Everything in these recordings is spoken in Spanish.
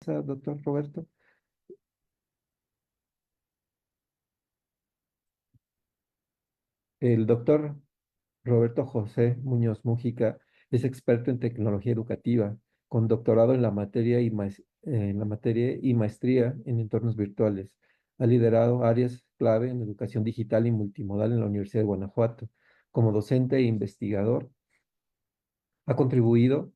pasa, doctor Roberto? El doctor Roberto José Muñoz Mújica es experto en tecnología educativa, con doctorado en la materia y maestría en entornos virtuales. Ha liderado áreas clave en educación digital y multimodal en la Universidad de Guanajuato. Como docente e investigador, ha contribuido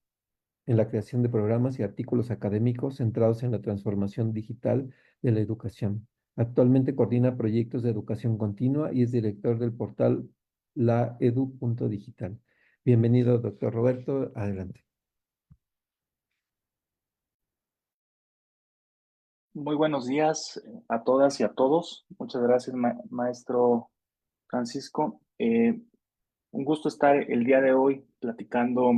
en la creación de programas y artículos académicos centrados en la transformación digital de la educación. Actualmente coordina proyectos de educación continua y es director del portal laedu.digital. Bienvenido, doctor Roberto. Adelante. Muy buenos días a todas y a todos. Muchas gracias, maestro Francisco. Un gusto estar el día de hoy platicando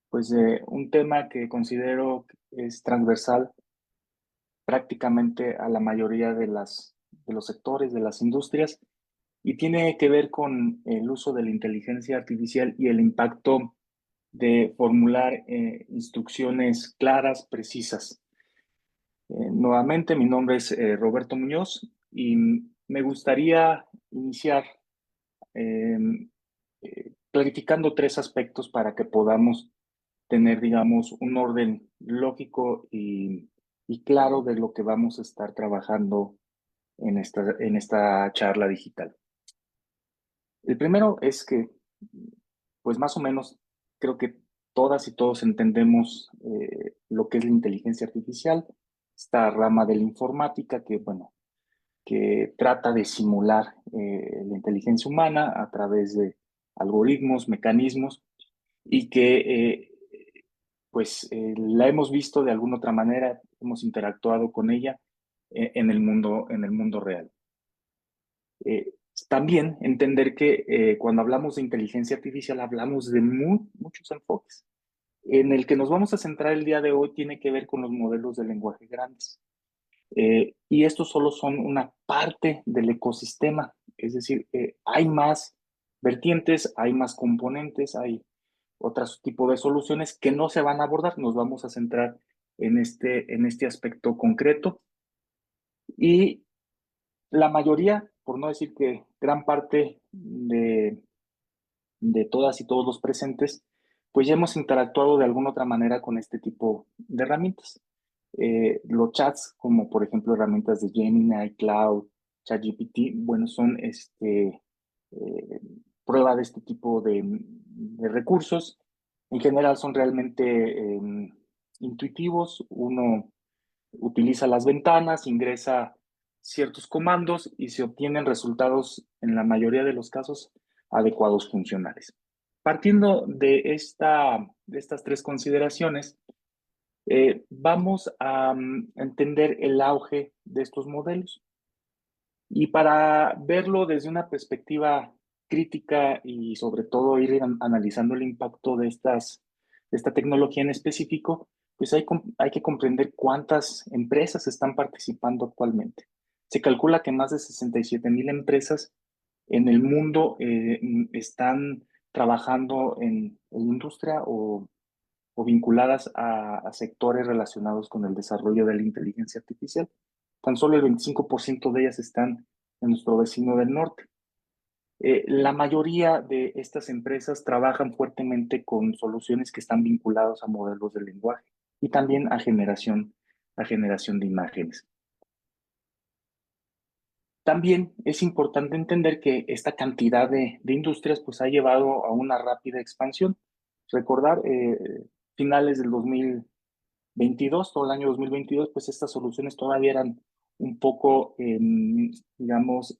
pues, de un tema que considero que es transversal prácticamente a la mayoría de los sectores, de las industrias, y tiene que ver con el uso de la inteligencia artificial y el impacto de formular instrucciones claras, precisas. Nuevamente, mi nombre es Roberto Muñoz y me gustaría iniciar eh, clarificando tres aspectos para que podamos tener, digamos, un orden lógico y claro de lo que vamos a estar trabajando en esta charla digital. El primero es que, pues más o menos, creo que todas y todos entendemos lo que es la inteligencia artificial, esta rama de la informática que, bueno, que trata de simular la inteligencia humana a través de algoritmos, mecanismos, y que la hemos visto de alguna otra manera, hemos interactuado con ella en el mundo real. Eh, También entender que cuando hablamos de inteligencia artificial hablamos de muchos enfoques. En el que nos vamos a centrar el día de hoy tiene que ver con los modelos de lenguaje grandes. Y estos solo son una parte del ecosistema, es decir, hay más vertientes, hay más componentes, hay otros tipos de soluciones que no se van a abordar. Nos vamos a centrar en este aspecto concreto y la mayoría, por no decir que gran parte de todas y todos los presentes, pues ya hemos interactuado de alguna otra manera con este tipo de herramientas. Los chats, como por ejemplo herramientas de Gemini, Cloud, ChatGPT, bueno, son prueba de este tipo de recursos. En general son realmente intuitivos. Uno utiliza las ventanas, ingresa ciertos comandos y se obtienen resultados, en la mayoría de los casos, adecuados funcionales. Partiendo de estas tres consideraciones, vamos a entender el auge de estos modelos. Y para verlo desde una perspectiva crítica y sobre todo ir analizando el impacto de esta tecnología en específico, pues hay que comprender cuántas empresas están participando actualmente. Se calcula que más de 67,000 empresas en el mundo están trabajando en industria o vinculadas a sectores relacionados con el desarrollo de la inteligencia artificial. Tan solo el 25% de ellas están en nuestro vecino del norte. La mayoría de estas empresas trabajan fuertemente con soluciones que están vinculadas a modelos de lenguaje y también a generación de imágenes. También es importante entender que esta cantidad de industrias pues, ha llevado a una rápida expansión. Recordar, finales del 2022, todo el año 2022, pues estas soluciones todavía eran un poco, digamos,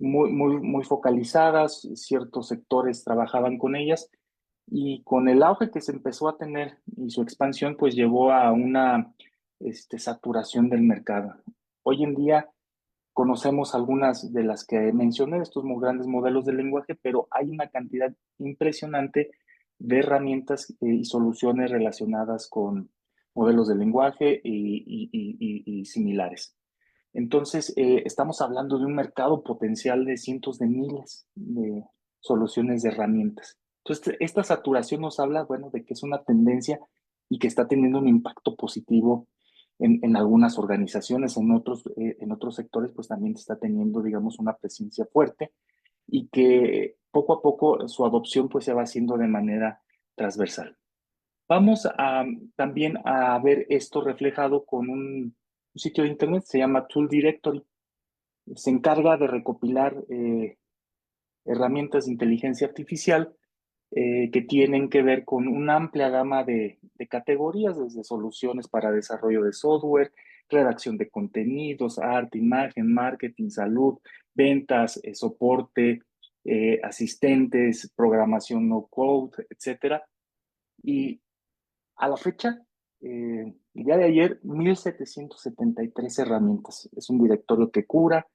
muy focalizadas, ciertos sectores trabajaban con ellas y con el auge que se empezó a tener y su expansión, pues llevó a una saturación del mercado. Hoy en día conocemos algunas de las que mencioné, estos muy grandes modelos de lenguaje, pero hay una cantidad impresionante de herramientas y soluciones relacionadas con modelos de lenguaje y similares. Entonces, estamos hablando de un mercado potencial de cientos de miles de soluciones de herramientas. Entonces, esta saturación nos habla, bueno, de que es una tendencia y que está teniendo un impacto positivo en algunas organizaciones, en otros sectores, pues también está teniendo, digamos, una presencia fuerte y que poco a poco su adopción pues se va haciendo de manera transversal. Vamos a, también a ver esto reflejado con un sitio de internet, se llama Tool Directory. Se encarga de recopilar herramientas de inteligencia artificial que tienen que ver con una amplia gama de categorías, desde soluciones para desarrollo de software, redacción de contenidos, arte, imagen, marketing, salud, ventas, soporte, asistentes, programación no code, etcétera. Y a la fecha, el día de ayer, 1,773 herramientas. Es un directorio que cura,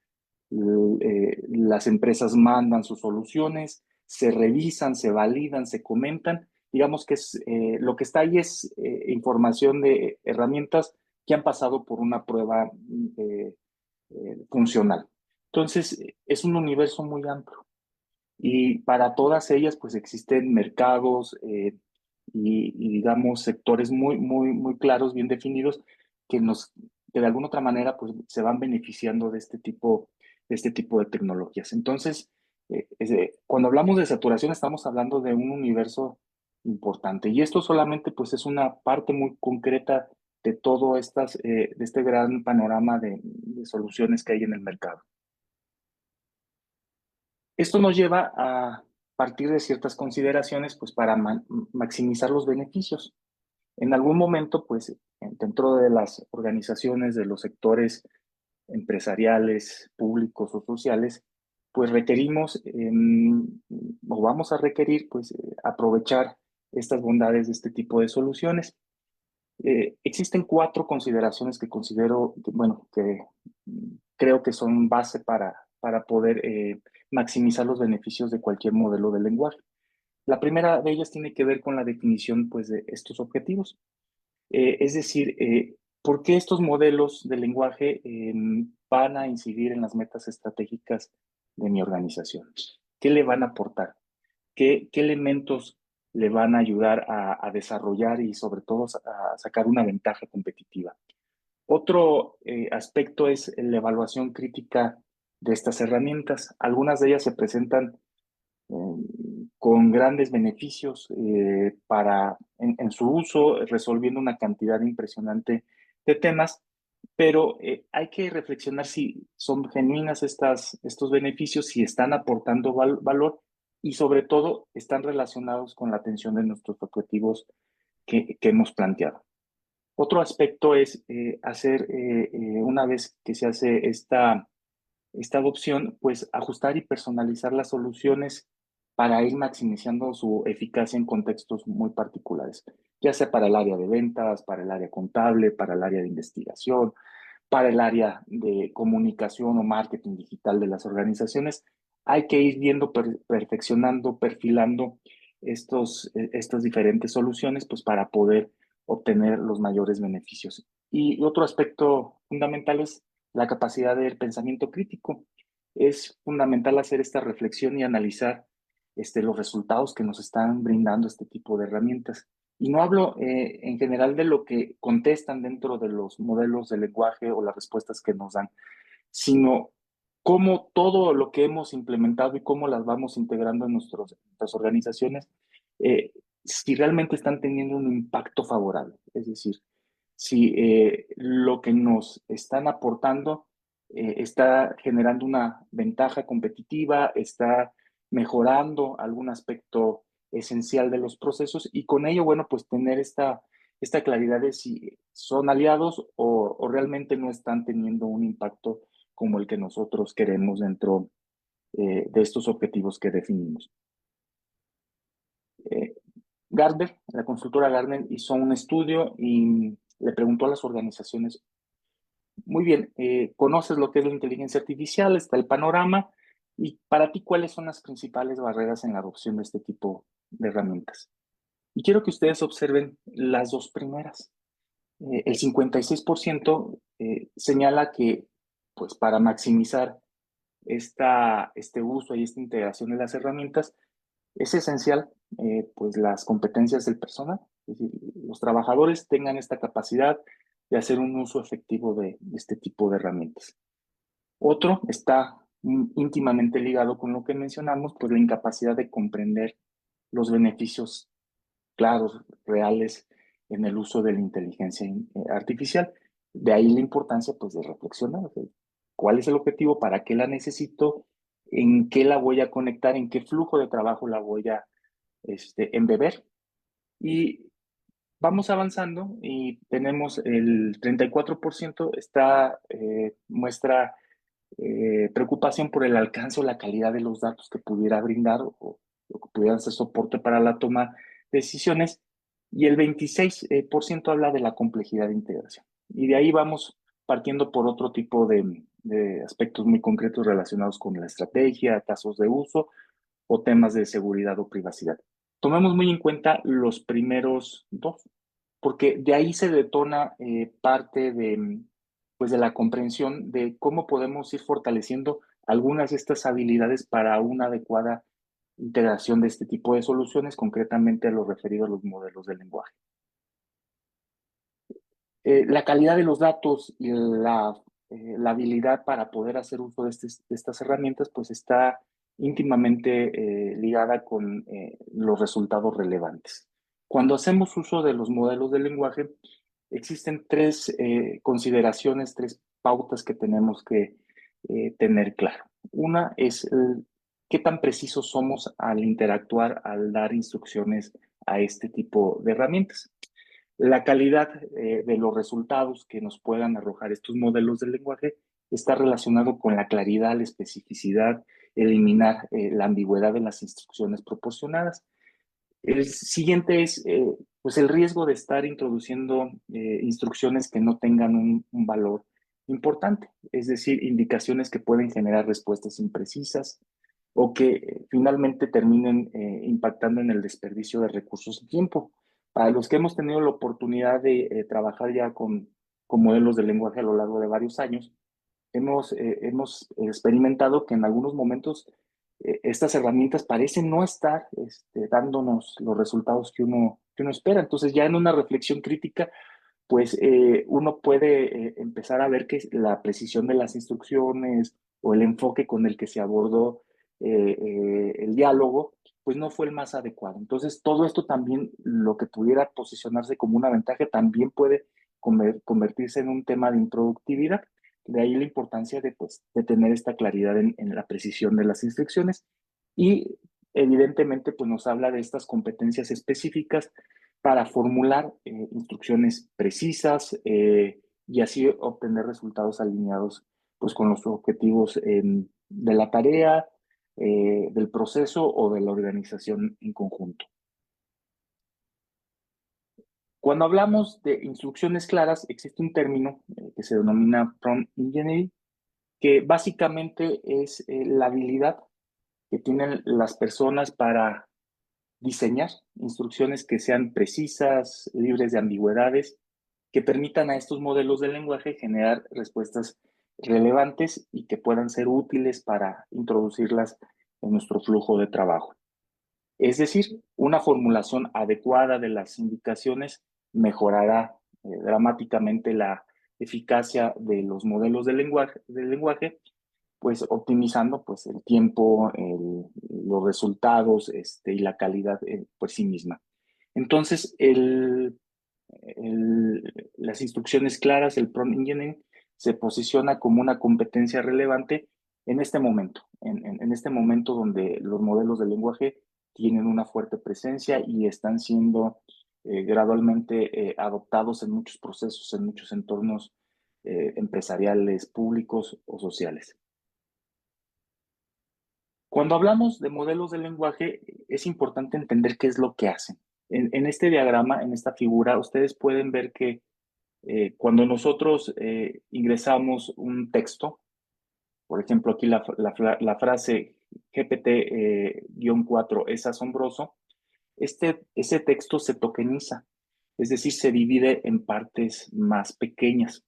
las empresas mandan sus soluciones, se revisan, se validan, se comentan. Digamos que lo que está ahí es información de herramientas que han pasado por una prueba eh, funcional. Entonces, es un universo muy amplio. Y para todas ellas, pues existen mercados y, digamos, sectores muy claros, bien definidos, que que de alguna otra manera, pues se van beneficiando de este tipo de tecnologías. Entonces, cuando hablamos de saturación, estamos hablando de un universo importante. Y esto solamente, pues, es una parte muy concreta de de este gran panorama de soluciones que hay en el mercado. Esto nos lleva a partir de ciertas consideraciones, pues para maximizar los beneficios. En algún momento, pues dentro de las organizaciones, de los sectores empresariales, públicos o sociales, pues requerimos o vamos a requerir, pues aprovechar estas bondades de este tipo de soluciones. Existen cuatro consideraciones que considero, bueno, que creo que son base para poder maximizar los beneficios de cualquier modelo de lenguaje. La primera de ellas tiene que ver con la definición, pues, de estos objetivos. Es decir, ¿por qué estos modelos de lenguaje van a incidir en las metas estratégicas de mi organización? ¿Qué le van a aportar? ¿Qué elementos le van a ayudar a desarrollar y sobre todo a sacar una ventaja competitiva? Otro aspecto es la evaluación crítica de estas herramientas. Algunas de ellas se presentan eh, con grandes beneficios en su uso, resolviendo una cantidad impresionante de temas, pero hay que reflexionar si son genuinas estos beneficios, si están aportando valor y sobre todo están relacionados con la atención de nuestros objetivos que hemos planteado. Otro aspecto es una vez que se hace esta adopción, pues ajustar y personalizar las soluciones para ir maximizando su eficacia en contextos muy particulares, ya sea para el área de ventas, para el área contable, para el área de investigación, para el área de comunicación o marketing digital de las organizaciones. Hay que ir viendo, perfeccionando, perfilando estas diferentes soluciones, pues para poder obtener los mayores beneficios. Y otro aspecto fundamental es la capacidad del pensamiento crítico. Es fundamental hacer esta reflexión y analizar los resultados que nos están brindando este tipo de herramientas. Y no hablo en general de lo que contestan dentro de los modelos de lenguaje o las respuestas que nos dan, sino cómo todo lo que hemos implementado y cómo las vamos integrando en nuestras organizaciones, si realmente están teniendo un impacto favorable. Es decir, si lo que nos están aportando está generando una ventaja competitiva, está mejorando algún aspecto esencial de los procesos y con ello, bueno, pues tener esta claridad de si son aliados o realmente no están teniendo un impacto como el que nosotros queremos dentro de estos objetivos que definimos. Eh, Gartner, la consultora Gartner hizo un estudio y le preguntó a las organizaciones, muy bien, conoces lo que es la inteligencia artificial, está el panorama, y para ti, ¿cuáles son las principales barreras en la adopción de este tipo de herramientas? Y quiero que ustedes observen las dos primeras. El 56% señala que, pues, para maximizar este uso y esta integración de las herramientas, es esencial, pues, las competencias del personal. Es decir, los trabajadores tengan esta capacidad de hacer un uso efectivo de este tipo de herramientas. Otro está íntimamente ligado con lo que mencionamos, pues la incapacidad de comprender los beneficios claros, reales en el uso de la inteligencia artificial. De ahí la importancia pues de reflexionar, ¿sí? ¿Cuál es el objetivo? ¿Para qué la necesito? ¿En qué la voy a conectar? ¿En qué flujo de trabajo la voy a embeber? Y vamos avanzando y tenemos el 34% muestra preocupación por el alcance o la calidad de los datos que pudiera brindar o que pudieran ser soporte para la toma de decisiones, y el 26% habla de la complejidad de integración. Y de ahí vamos partiendo por otro tipo de aspectos muy concretos relacionados con la estrategia, casos de uso o temas de seguridad o privacidad. Tomemos muy en cuenta los primeros dos, porque de ahí se detona parte pues de la comprensión de cómo podemos ir fortaleciendo algunas de estas habilidades para una adecuada integración de este tipo de soluciones, concretamente a lo referido a los modelos de lenguaje. La calidad de los datos y la habilidad para poder hacer uso de estas herramientas, pues está íntimamente ligada con los resultados relevantes. Cuando hacemos uso de los modelos de lenguaje, existen tres consideraciones, tres pautas que tenemos que tener claro. Una es qué tan precisos somos al interactuar, al dar instrucciones a este tipo de herramientas. La calidad de los resultados que nos puedan arrojar estos modelos de lenguaje está relacionado con la claridad, la especificidad, eliminar la ambigüedad de las instrucciones proporcionadas. El siguiente es pues el riesgo de estar introduciendo instrucciones que no tengan un valor importante, es decir, indicaciones que pueden generar respuestas imprecisas o que finalmente terminen impactando en el desperdicio de recursos y tiempo. Para los que hemos tenido la oportunidad de trabajar ya con modelos de lenguaje a lo largo de varios años, hemos experimentado que en algunos momentos estas herramientas parecen no estar dándonos los resultados que uno espera. Entonces ya en una reflexión crítica, pues uno puede empezar a ver que la precisión de las instrucciones o el enfoque con el que se abordó el diálogo, pues no fue el más adecuado. Entonces todo esto también, lo que pudiera posicionarse como una ventaja, también puede convertirse en un tema de improductividad. De ahí la importancia pues, de tener esta claridad en la precisión de las instrucciones y evidentemente pues nos habla de estas competencias específicas para formular instrucciones precisas y así obtener resultados alineados pues con los objetivos de la tarea, del proceso o de la organización en conjunto. Cuando hablamos de instrucciones claras, existe un término que se denomina prompt engineering, que básicamente es la habilidad que tienen las personas para diseñar instrucciones que sean precisas, libres de ambigüedades, que permitan a estos modelos de lenguaje generar respuestas relevantes y que puedan ser útiles para introducirlas en nuestro flujo de trabajo. Es decir, una formulación adecuada de las indicaciones mejorará dramáticamente la eficacia de los modelos de lenguaje, pues optimizando pues el tiempo, los resultados y la calidad por sí misma. Entonces, las instrucciones claras, el prompt engineering, se posiciona como una competencia relevante en este momento, en este momento donde los modelos de lenguaje tienen una fuerte presencia y están siendo gradualmente adoptados en muchos procesos, en muchos entornos empresariales, públicos o sociales. Cuando hablamos de modelos de lenguaje, es importante entender qué es lo que hacen. En este diagrama, en esta figura, ustedes pueden ver que cuando nosotros ingresamos un texto, por ejemplo, aquí la frase GPT-4 es asombroso, ese texto se tokeniza, es decir, se divide en partes más pequeñas.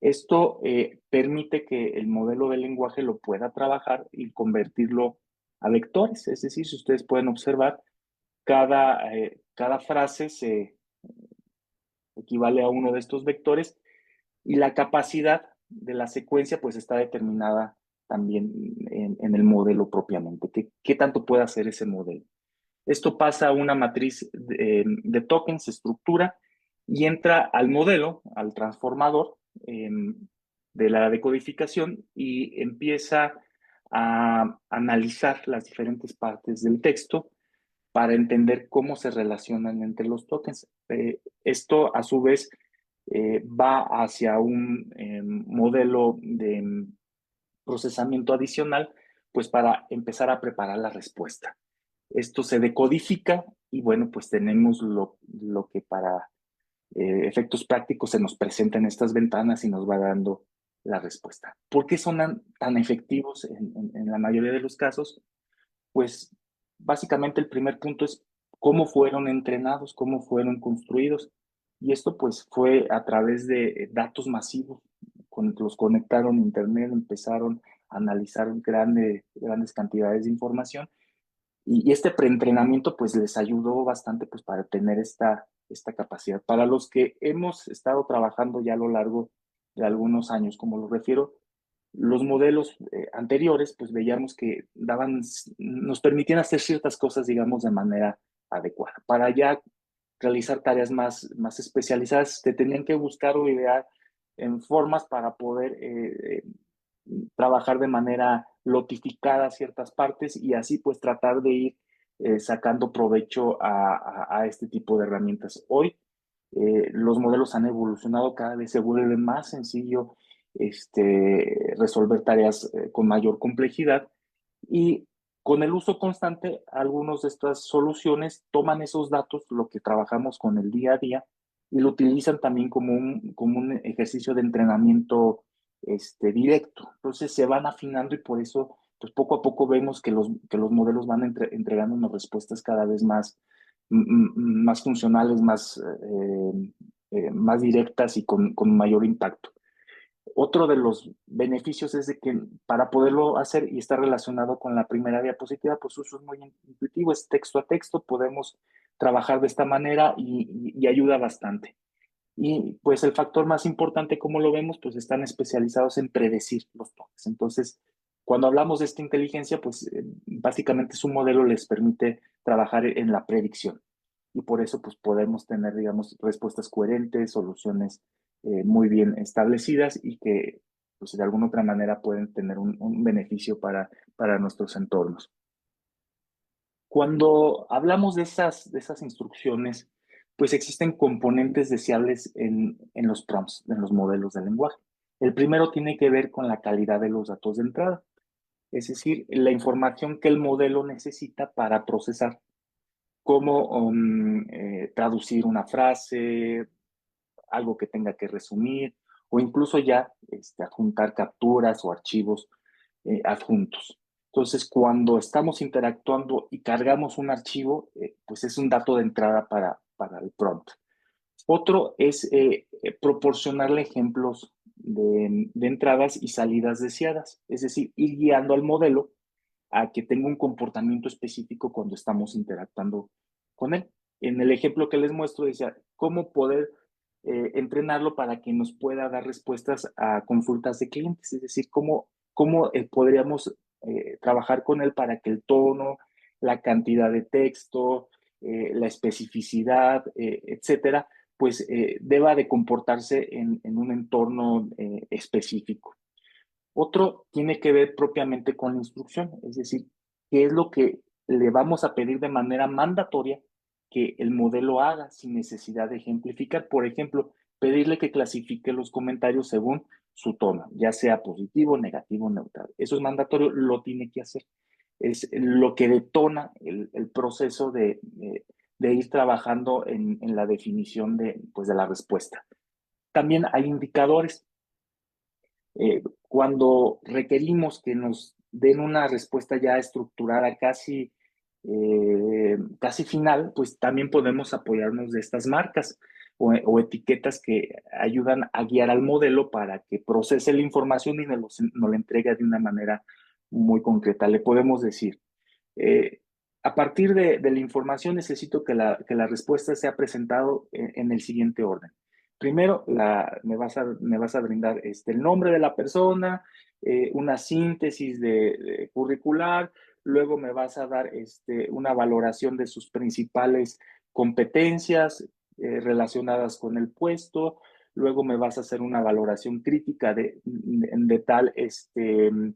Esto permite que el modelo de lenguaje lo pueda trabajar y convertirlo a vectores. Es decir, si ustedes pueden observar, cada frase equivale a uno de estos vectores, y la capacidad de la secuencia pues está determinada también en el modelo propiamente. ¿Qué tanto puede hacer ese modelo? Esto pasa a una matriz de tokens, estructura, y entra al modelo, al transformador de la decodificación, y empieza a analizar las diferentes partes del texto para entender cómo se relacionan entre los tokens. Esto, a su vez, va hacia un modelo de procesamiento adicional, pues para empezar a preparar la respuesta. Esto se decodifica y bueno, pues tenemos lo que para efectos prácticos se nos presenta en estas ventanas y nos va dando la respuesta. ¿Por qué son tan efectivos en la mayoría de los casos? Pues básicamente el primer punto es cómo fueron entrenados, cómo fueron construidos. Y esto pues fue a través de datos masivos. Cuando los conectaron a Internet, empezaron a analizar grandes cantidades de información. Y este preentrenamiento pues les ayudó bastante pues para tener esta capacidad. Para los que hemos estado trabajando ya a lo largo de algunos años, como lo refiero, los modelos anteriores, pues veíamos que nos permitían hacer ciertas cosas, digamos, de manera adecuada. Para ya realizar tareas más especializadas, te tenían que buscar o idear en formas para poder trabajar de manera lotificada ciertas partes y así pues tratar de ir sacando provecho a este tipo de herramientas. Hoy los modelos han evolucionado, cada vez se vuelve más sencillo resolver tareas con mayor complejidad y con el uso constante, algunas de estas soluciones toman esos datos, lo que trabajamos con el día a día, y lo utilizan también como un ejercicio de entrenamiento directo. Entonces se van afinando y por eso, pues poco a poco vemos que los modelos van entregando unas respuestas cada vez más funcionales, más directas y con mayor impacto. Otro de los beneficios es de que para poderlo hacer y está relacionado con la primera diapositiva, pues su uso es muy intuitivo, es texto a texto, podemos trabajar de esta manera y ayuda bastante. Y pues el factor más importante, como lo vemos, pues están especializados en predecir los toques. Entonces, cuando hablamos de esta inteligencia, pues básicamente su modelo les permite trabajar en la predicción. Y por eso pues podemos tener, digamos, respuestas coherentes, soluciones muy bien establecidas y que pues de alguna otra manera pueden tener un beneficio para nuestros entornos. Cuando hablamos de esas instrucciones, pues existen componentes deseables en los prompts, en los modelos de lenguaje. El primero tiene que ver con la calidad de los datos de entrada, es decir, la información que el modelo necesita para procesar, cómo traducir una frase, algo que tenga que resumir, o incluso ya adjuntar capturas o archivos adjuntos. Entonces, cuando estamos interactuando y cargamos un archivo, pues es un dato de entrada para el prompt. Otro es proporcionarle ejemplos de entradas y salidas deseadas, es decir, ir guiando al modelo a que tenga un comportamiento específico cuando estamos interactuando con él. En el ejemplo que les muestro, decía, cómo poder entrenarlo para que nos pueda dar respuestas a consultas de clientes, es decir, cómo podríamos trabajar con él para que el tono, la cantidad de texto, la especificidad, etcétera, pues deba de comportarse en un entorno específico. Otro tiene que ver propiamente con la instrucción, es decir, qué es lo que le vamos a pedir de manera mandatoria que el modelo haga sin necesidad de ejemplificar. Por ejemplo, pedirle que clasifique los comentarios según su tono, ya sea positivo, negativo, neutral. Eso es mandatorio, lo tiene que hacer. Es lo que detona el proceso de ir trabajando en la definición pues, de la respuesta. También hay indicadores cuando requerimos que nos den una respuesta ya estructurada, casi final, pues también podemos apoyarnos de estas marcas o etiquetas que ayudan a guiar al modelo para que procese la información y nos la entregue de una manera muy concreta. Le podemos decir, A partir de la información necesito que la respuesta sea presentado en el siguiente orden. Primero, me vas a brindar el nombre de la persona, una síntesis de curricular, luego me vas a dar una valoración de sus principales competencias relacionadas con el puesto, luego me vas a hacer una valoración crítica de tal, de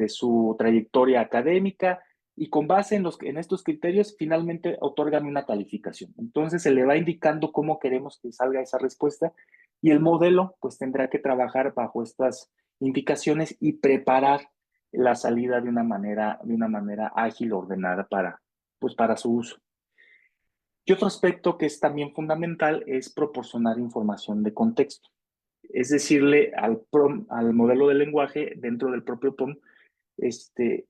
su trayectoria académica y con base en estos criterios finalmente otorgan una calificación. Entonces se le va indicando cómo queremos que salga esa respuesta y el modelo pues tendrá que trabajar bajo estas indicaciones y preparar la salida de una manera ágil, ordenada pues para su uso. Y otro aspecto que es también fundamental es proporcionar información de contexto. Es decirle al modelo de lenguaje dentro del propio POM, este,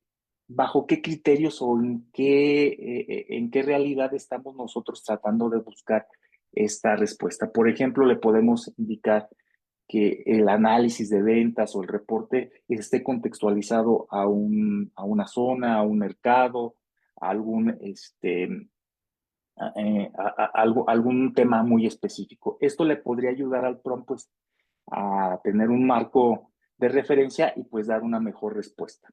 bajo qué criterios o en qué realidad estamos nosotros tratando de buscar esta respuesta. Por ejemplo, le podemos indicar que el análisis de ventas o el reporte esté contextualizado a una zona, a un mercado, a algún tema muy específico. Esto le podría ayudar al prompt pues, a tener un marco de referencia y pues dar una mejor respuesta.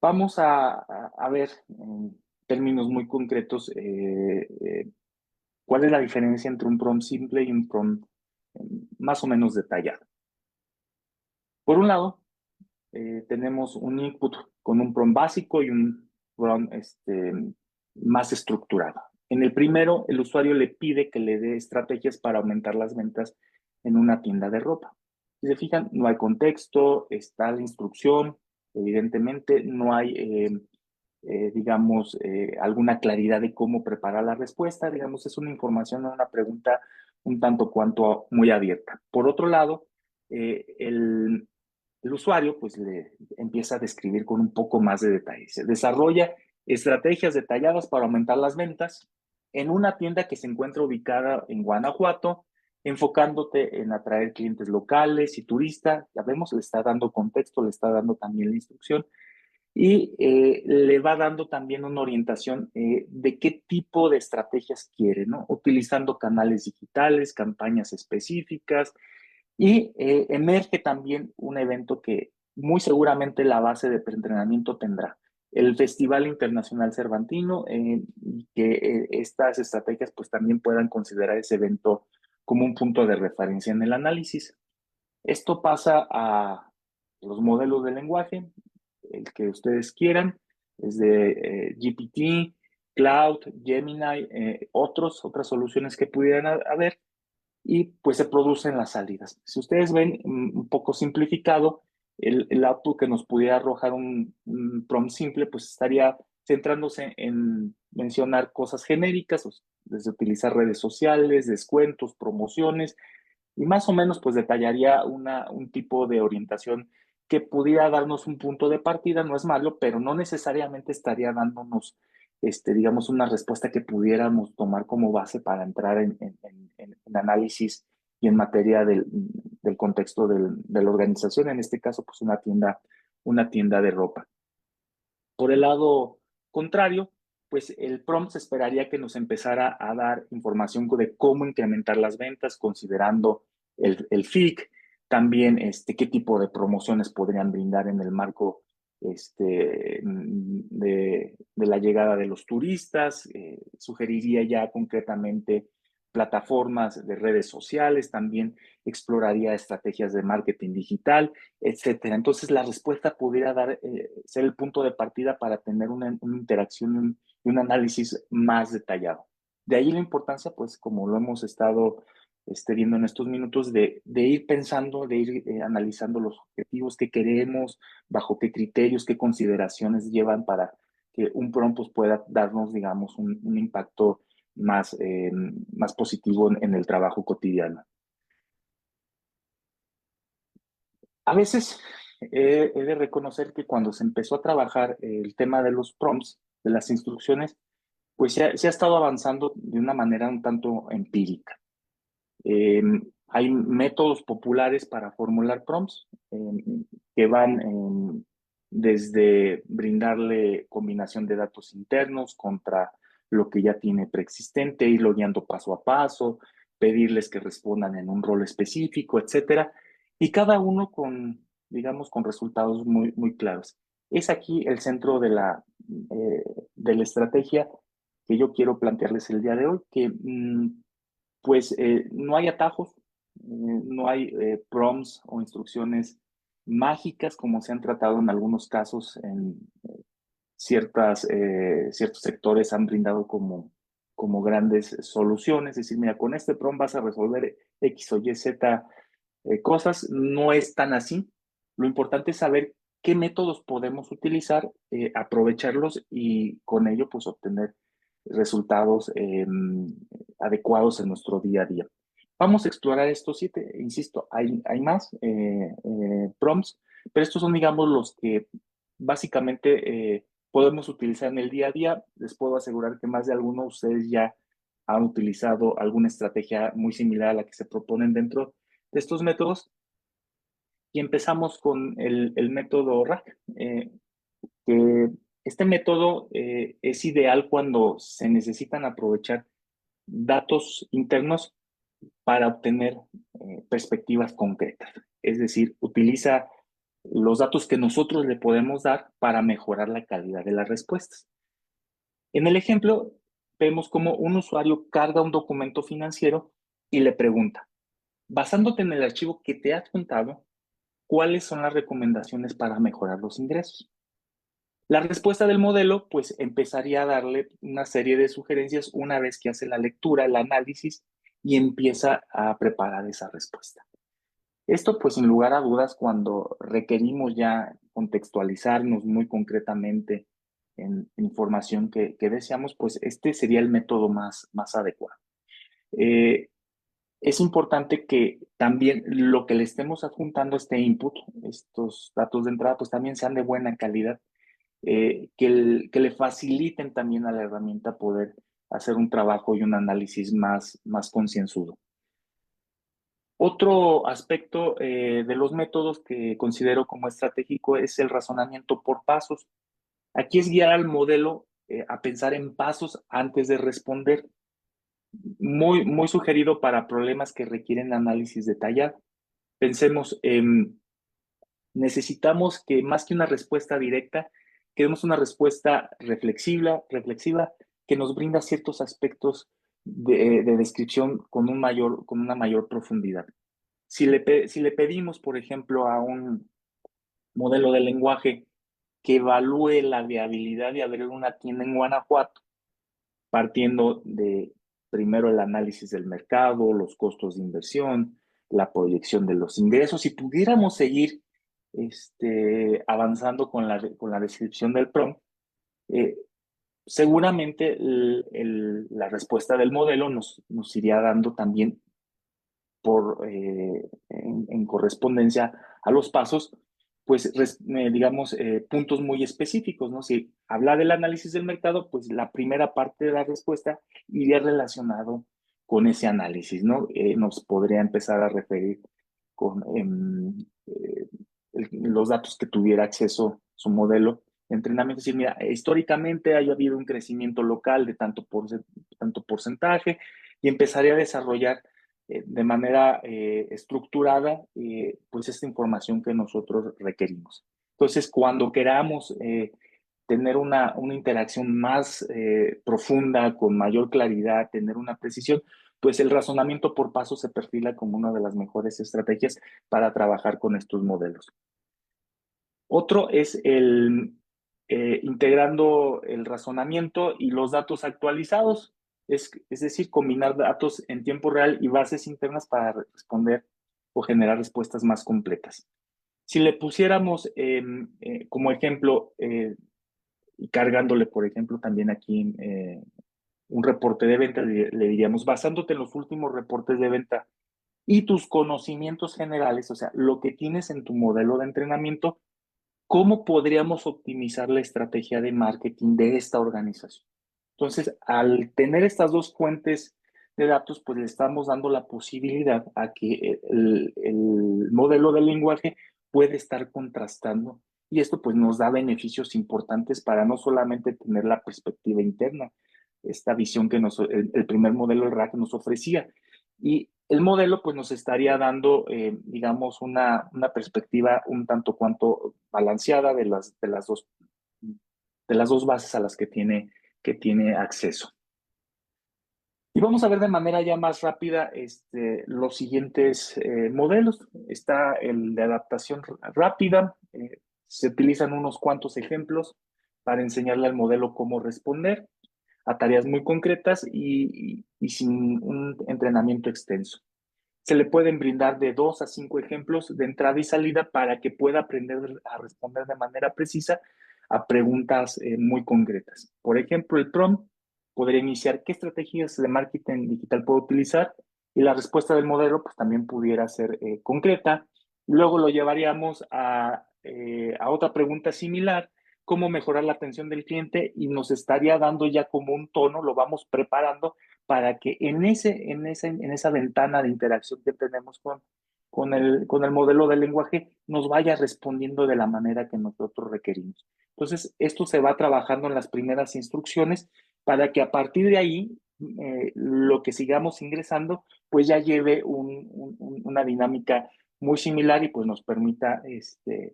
Vamos a ver en términos muy concretos cuál es la diferencia entre un prompt simple y un prompt más o menos detallado. Por un lado, tenemos un input con un prompt básico y un prompt más estructurado. En el primero, el usuario le pide que le dé estrategias para aumentar las ventas en una tienda de ropa. Si se fijan, no hay contexto, está la instrucción, evidentemente, no hay, digamos, alguna claridad de cómo preparar la respuesta, digamos, es una información o una pregunta un tanto cuanto muy abierta. Por otro lado, el usuario pues le empieza a describir con un poco más de detalle. Se desarrolla estrategias detalladas para aumentar las ventas en una tienda que se encuentra ubicada en Guanajuato, enfocándote en atraer clientes locales y turistas. Ya vemos, le está dando contexto, le está dando también la instrucción y le va dando también una orientación de qué tipo de estrategias quiere, ¿no? Utilizando canales digitales, campañas específicas, y emerge también un evento que muy seguramente la base de preentrenamiento tendrá. El Festival Internacional Cervantino, y que estas estrategias pues también puedan considerar ese evento como un punto de referencia en el análisis. Esto pasa a los modelos de lenguaje, el que ustedes quieran, desde GPT, Cloud, Gemini, otras soluciones que pudieran haber y pues se producen las salidas. Si ustedes ven un poco simplificado, el output que nos pudiera arrojar un prompt simple, pues estaría centrándose en mencionar cosas genéricas, desde utilizar redes sociales, descuentos, promociones, y más o menos pues detallaría un tipo de orientación que pudiera darnos un punto de partida, no es malo, pero no necesariamente estaría dándonos, digamos, una respuesta que pudiéramos tomar como base para entrar en análisis y en materia del contexto de la organización, en este caso, pues una tienda de ropa. Por el lado contrario, pues el prompt se esperaría que nos empezara a dar información de cómo incrementar las ventas, considerando el FIC, también qué tipo de promociones podrían brindar en el marco de la llegada de los turistas, sugeriría ya concretamente plataformas de redes sociales, también exploraría estrategias de marketing digital, etcétera. Entonces, la respuesta pudiera ser el punto de partida para tener una interacción y un análisis más detallado. De ahí la importancia, pues, como lo hemos estado viendo en estos minutos, de ir pensando, de ir analizando los objetivos que queremos, bajo qué criterios, qué consideraciones llevan para que un prompt pues, pueda darnos, digamos, un impacto más positivo en el trabajo cotidiano. A veces he de reconocer que cuando se empezó a trabajar el tema de los prompts, de las instrucciones, pues se ha estado avanzando de una manera un tanto empírica. Eh, Hay métodos populares para formular prompts que van desde brindarle combinación de datos internos contra lo que ya tiene preexistente, irlo guiando paso a paso, pedirles que respondan en un rol específico, etcétera, y cada uno con, digamos, con resultados muy claros. Es aquí el centro eh, de la estrategia que yo quiero plantearles el día de hoy, que pues no hay atajos, no hay prompts o instrucciones mágicas como se han tratado en algunos casos en ciertos sectores han brindado como grandes soluciones, es decir, mira, con este prompt vas a resolver X o Y, Z cosas, no es tan así. Lo importante es saber qué métodos podemos utilizar, aprovecharlos y con ello pues obtener resultados adecuados en nuestro día a día. Vamos a explorar estos 7, insisto, hay más prompts, pero estos son, digamos, los que básicamente podemos utilizar en el día a día. Les puedo asegurar que más de alguno de ustedes ya han utilizado alguna estrategia muy similar a la que se proponen dentro de estos métodos. Y empezamos con el método RAC, que este método es ideal cuando se necesitan aprovechar datos internos para obtener perspectivas concretas. Es decir, utiliza los datos que nosotros le podemos dar para mejorar la calidad de las respuestas. En el ejemplo, vemos cómo un usuario carga un documento financiero y le pregunta, basándote en el archivo que te has juntado, ¿cuáles son las recomendaciones para mejorar los ingresos? La respuesta del modelo, pues empezaría a darle una serie de sugerencias una vez que hace la lectura, el análisis y empieza a preparar esa respuesta. Esto, pues sin lugar a dudas, cuando requerimos ya contextualizarnos muy concretamente en información que deseamos, pues este sería el método más adecuado. Eh, es importante que también lo que le estemos adjuntando a este input, estos datos de entrada, pues también sean de buena calidad, que le faciliten también a la herramienta poder hacer un trabajo y un análisis más concienzudo. Otro aspecto de los métodos que considero como estratégico es el razonamiento por pasos. Aquí es guiar al modelo a pensar en pasos antes de responder. Muy sugerido para problemas que requieren análisis detallado. Pensemos, necesitamos que más que una respuesta directa, queremos una respuesta reflexiva que nos brinda ciertos aspectos de descripción con una mayor profundidad. Si le pedimos, por ejemplo, a un modelo de lenguaje que evalúe la viabilidad de abrir una tienda en Guanajuato, partiendo de primero el análisis del mercado, los costos de inversión, la proyección de los ingresos, si pudiéramos seguir avanzando con la descripción del prompt, eh, seguramente la respuesta del modelo nos iría dando también en correspondencia a los pasos, pues digamos, puntos muy específicos, ¿no? Si habla del análisis del mercado, pues la primera parte de la respuesta iría relacionado con ese análisis, ¿no? Nos podría empezar a referir con los datos que tuviera acceso su modelo de entrenamiento, es decir, mira, históricamente haya habido un crecimiento local de tanto porcentaje y empezaría a desarrollar de manera estructurada pues esta información que nosotros requerimos. Entonces, cuando queramos tener una interacción más profunda, con mayor claridad, tener una precisión, pues el razonamiento por paso se perfila como una de las mejores estrategias para trabajar con estos modelos. Otro es integrando el razonamiento y los datos actualizados, es decir, combinar datos en tiempo real y bases internas para responder o generar respuestas más completas. Si le pusiéramos como ejemplo, y cargándole, por ejemplo, también aquí un reporte de venta, le diríamos, basándote en los últimos reportes de venta y tus conocimientos generales, o sea, lo que tienes en tu modelo de entrenamiento, ¿cómo podríamos optimizar la estrategia de marketing de esta organización? Entonces, al tener estas dos fuentes de datos, pues le estamos dando la posibilidad a que el modelo de lenguaje puede estar contrastando Y esto pues nos da beneficios importantes para no solamente tener la perspectiva interna, esta visión que el primer modelo, el RAC, nos ofrecía. Y el modelo pues nos estaría dando, digamos, una perspectiva un tanto cuanto balanceada de las dos bases a las que tiene acceso. Y vamos a ver de manera ya más rápida los siguientes modelos. Está el de adaptación rápida. Se utilizan unos cuantos ejemplos para enseñarle al modelo cómo responder a tareas muy concretas y sin un entrenamiento extenso. Se le pueden brindar de 2 a 5 ejemplos de entrada y salida para que pueda aprender a responder de manera precisa a preguntas muy concretas. Por ejemplo, el prompt podría iniciar qué estrategias de marketing digital puedo utilizar y la respuesta del modelo pues también pudiera ser concreta. Luego lo llevaríamos a otra pregunta similar, cómo mejorar la atención del cliente y nos estaría dando ya como un tono, lo vamos preparando para que en esa ventana de interacción que tenemos con el modelo de lenguaje nos vaya respondiendo de la manera que nosotros requerimos. Entonces, esto se va trabajando en las primeras instrucciones para que a partir de ahí, lo que sigamos ingresando, pues ya lleve una dinámica muy similar y pues nos permita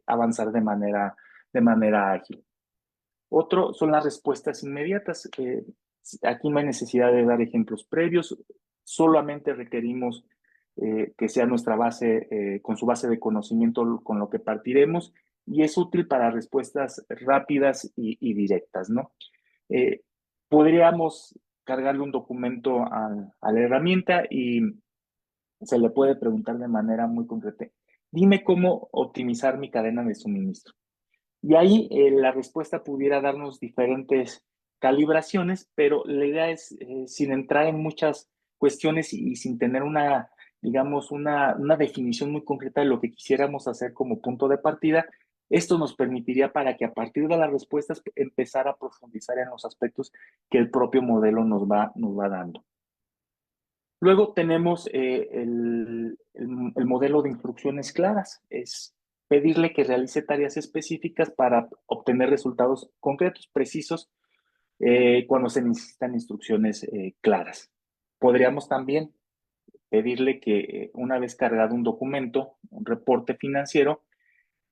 avanzar de manera ágil. Otro son las respuestas inmediatas. Aquí no hay necesidad de dar ejemplos previos, solamente requerimos que sea nuestra base, con su base de conocimiento con lo que partiremos, y es útil para respuestas rápidas y directas, ¿no? Eh, Podríamos cargarle un documento a la herramienta y se le puede preguntar de manera muy concreta, dime cómo optimizar mi cadena de suministro. Y ahí la respuesta pudiera darnos diferentes calibraciones, pero la idea es, sin entrar en muchas cuestiones y sin tener digamos, una definición muy concreta de lo que quisiéramos hacer como punto de partida, esto nos permitiría para que a partir de las respuestas empezar a profundizar en los aspectos que el propio modelo nos va dando. Luego tenemos el modelo de instrucciones claras. Es pedirle que realice tareas específicas para obtener resultados concretos, precisos, cuando se necesitan instrucciones claras. Podríamos también pedirle que una vez cargado un documento, un reporte financiero,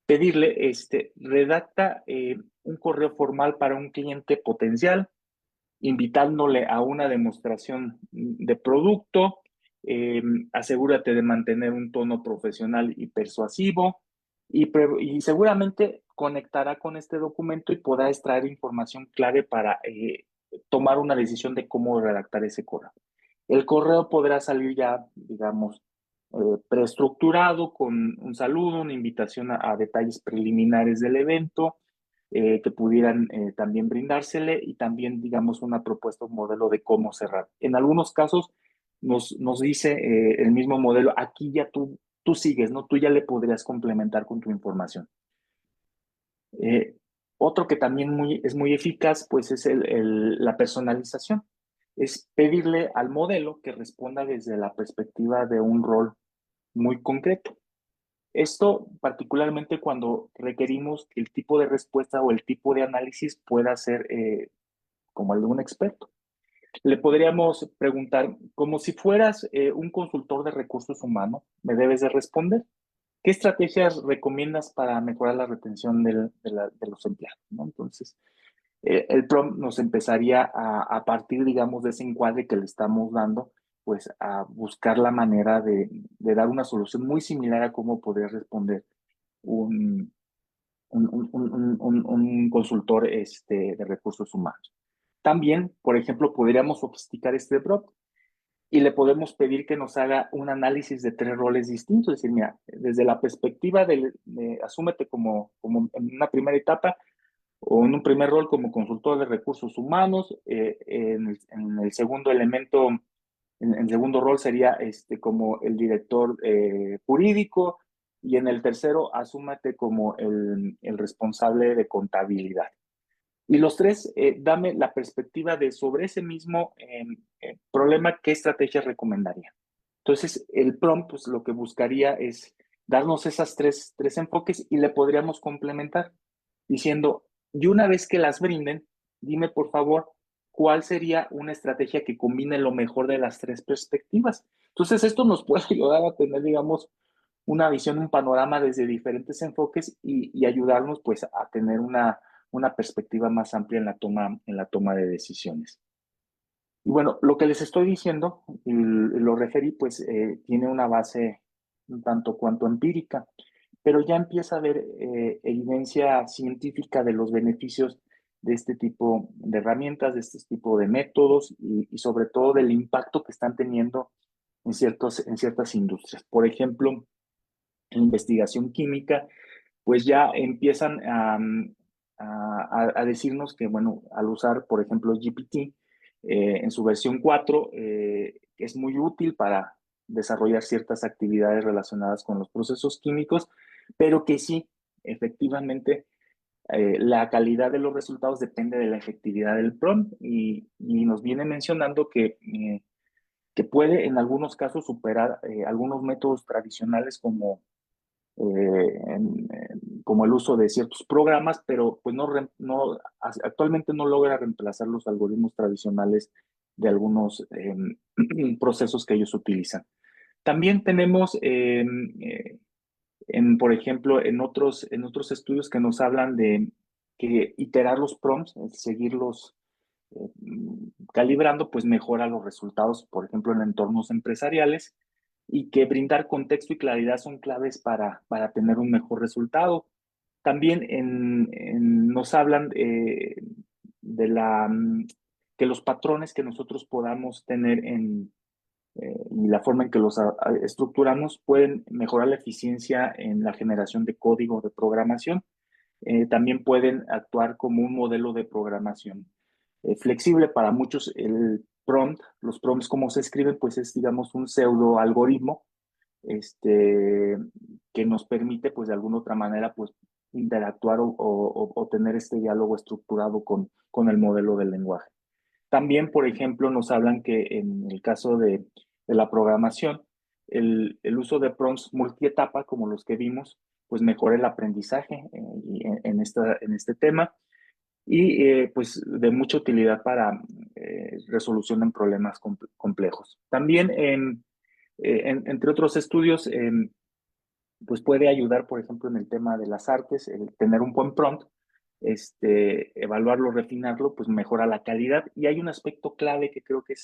pedirle, redacta un correo formal para un cliente potencial invitándole a una demostración de producto. Asegúrate de mantener un tono profesional y persuasivo y seguramente conectará con este documento y podrá extraer información clave para tomar una decisión de cómo redactar ese correo. El correo podrá salir ya, digamos, preestructurado con un saludo, una invitación a detalles preliminares del evento, que pudieran también brindársele y también, digamos, una propuesta, un modelo de cómo cerrar. En algunos casos nos dice el mismo modelo, aquí ya tú sigues, ¿no? Tú ya le podrías complementar con tu información. Eh, Otro que también es muy eficaz, pues es la personalización. Es pedirle al modelo que responda desde la perspectiva de un rol muy concreto. Esto particularmente cuando requerimos que el tipo de respuesta o el tipo de análisis pueda ser como el de un experto. Le podríamos preguntar, como si fueras un consultor de recursos humanos, me debes de responder. ¿Qué estrategias recomiendas para mejorar la retención de los empleados? ¿No? Entonces, el prompt nos empezaría a partir, digamos, de ese encuadre que le estamos dando, pues a buscar la manera de dar una solución muy similar a cómo podría responder un, un consultor de recursos humanos. También, por ejemplo, podríamos sofisticar este prompt y le podemos pedir que nos haga un análisis de 3 roles distintos. Es decir, mira, desde la perspectiva asúmete como en una primera etapa o en un primer rol como consultor de recursos humanos, en el segundo elemento, en el segundo rol sería como el director jurídico y en el tercero asúmate como el responsable de contabilidad. Y los tres, dame la perspectiva de sobre ese mismo problema, ¿qué estrategias recomendaría? Entonces, el prompt, pues lo que buscaría es darnos esas tres enfoques y le podríamos complementar. diciendo, y una vez que las brinden, dime por favor, ¿cuál sería una estrategia que combine lo mejor de las tres perspectivas? Entonces, esto nos puede ayudar a tener, digamos, una visión, un panorama desde diferentes enfoques y ayudarnos pues a tener una perspectiva más amplia en la toma de decisiones. Y bueno, lo que les estoy diciendo, y lo referí, pues tiene una base un tanto cuanto empírica, pero ya empieza a haber evidencia científica de los beneficios de este tipo de herramientas, de este tipo de métodos y sobre todo del impacto que están teniendo en ciertas industrias. Por ejemplo, en investigación química, pues ya empiezan a decirnos que, bueno, al usar, por ejemplo, GPT en su versión 4, es muy útil para desarrollar ciertas actividades relacionadas con los procesos químicos, pero que sí, efectivamente, la calidad de los resultados depende de la efectividad del prompt y nos viene mencionando que puede en algunos casos superar algunos métodos tradicionales como el uso de ciertos programas, pero pues actualmente no logra reemplazar los algoritmos tradicionales de algunos procesos que ellos utilizan. También tenemos, por ejemplo, en otros estudios que nos hablan de que iterar los prompts, seguirlos eh, calibrando, pues mejora los resultados, por ejemplo, en entornos empresariales, y que brindar contexto y claridad son claves para tener un mejor resultado. También nos hablan de que los patrones que nosotros podamos tener y la forma en que los estructuramos pueden mejorar la eficiencia en la generación de código de programación. También pueden actuar como un modelo de programación flexible. Para muchos. Los prompts como se escriben, pues es, digamos, un pseudo algoritmo que nos permite, pues de alguna otra manera, pues interactuar o tener este diálogo estructurado con el modelo del lenguaje. También, por ejemplo, nos hablan que en el caso de la programación, el uso de prompts multietapa, como los que vimos, pues mejora el aprendizaje en este tema y pues de mucha utilidad para resolución en problemas complejos. También, entre otros estudios, pues puede ayudar, por ejemplo, en el tema de las artes, el tener un buen prompt, evaluarlo, refinarlo, pues mejora la calidad. Y hay un aspecto clave que creo que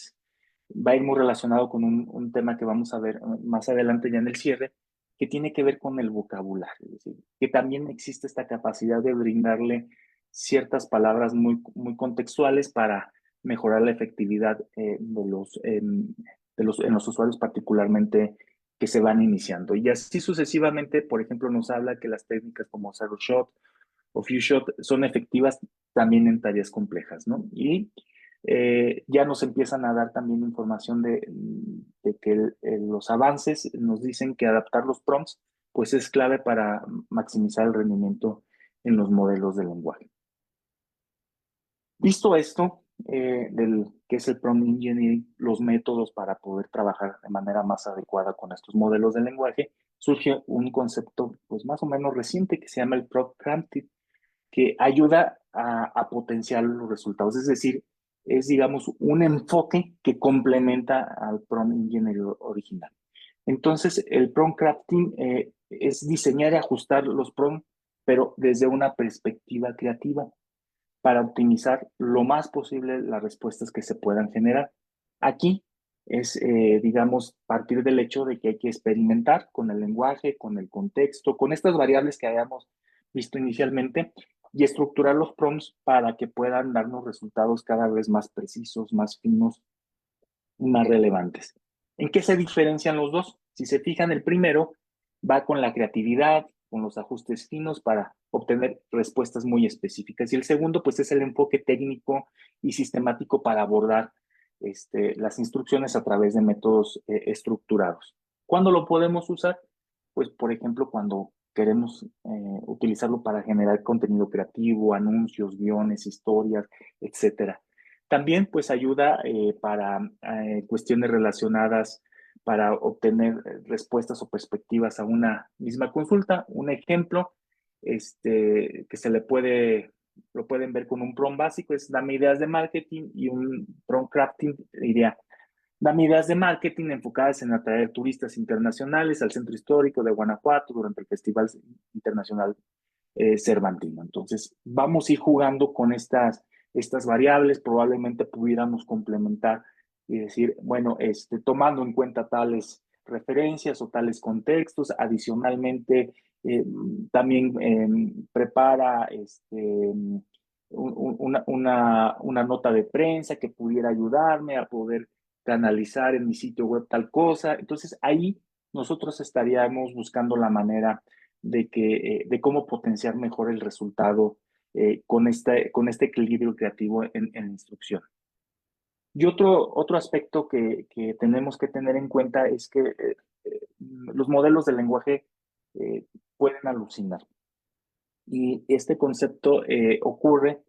va a ir muy relacionado con un tema que vamos a ver más adelante ya en el cierre, que tiene que ver con el vocabulario, es decir, que también existe esta capacidad de brindarle ciertas palabras muy contextuales para mejorar la efectividad en los usuarios, particularmente que se van iniciando. Y así sucesivamente, por ejemplo, nos habla que las técnicas como Zero Shot o Few Shot son efectivas también en tareas complejas, ¿no? Y ya nos empiezan a dar también información de que los avances nos dicen que adaptar los prompts pues es clave para maximizar el rendimiento en los modelos de lenguaje. Visto esto, del que es el prompt engineering, los métodos para poder trabajar de manera más adecuada con estos modelos de lenguaje, surge un concepto pues más o menos reciente que se llama el prompt crafting, que ayuda a potenciar los resultados. Es decir, es, digamos, un enfoque que complementa al prompt engineering original. Entonces, el prompt crafting es diseñar y ajustar los prompts, pero desde una perspectiva creativa para optimizar lo más posible las respuestas que se puedan generar. Aquí es, digamos, partir del hecho de que hay que experimentar con el lenguaje, con el contexto, con estas variables que habíamos visto inicialmente y estructurar los prompts para que puedan darnos resultados cada vez más precisos, más finos y más relevantes. ¿En qué se diferencian los dos? Si se fijan, el primero va con la creatividad, con los ajustes finos para obtener respuestas muy específicas. Y el segundo, pues, es el enfoque técnico y sistemático para abordar las instrucciones a través de métodos estructurados. ¿Cuándo lo podemos usar? Pues, por ejemplo, cuando queremos utilizarlo para generar contenido creativo, anuncios, guiones, historias, etcétera. También pues ayuda para cuestiones relacionadas para obtener respuestas o perspectivas a una misma consulta. Un ejemplo, que lo pueden ver con un prompt básico, es dame ideas de marketing, y un prompt crafting diría, dame ideas de marketing enfocadas en atraer turistas internacionales al centro histórico de Guanajuato durante el Festival Internacional Cervantino. Entonces, vamos a ir jugando con estas variables, probablemente pudiéramos complementar y decir, bueno, tomando en cuenta tales referencias o tales contextos, adicionalmente, también prepara una nota de prensa que pudiera ayudarme a poder canalizar en mi sitio web tal cosa. Entonces, ahí nosotros estaríamos buscando la manera de cómo potenciar mejor el resultado con este equilibrio creativo en la instrucción. Y otro aspecto que tenemos que tener en cuenta es que los modelos de lenguaje eh, pueden alucinar. Y este concepto ocurre,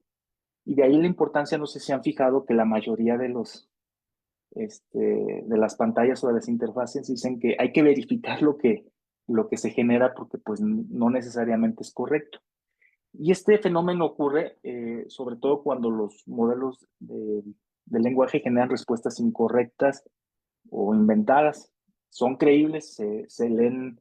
y de ahí la importancia, no sé si han fijado que la mayoría de las pantallas o de las interfaces dicen que hay que verificar lo que se genera, porque pues no necesariamente es correcto. Y este fenómeno ocurre sobre todo cuando los modelos de lenguaje generan respuestas incorrectas o inventadas. Son creíbles, se leen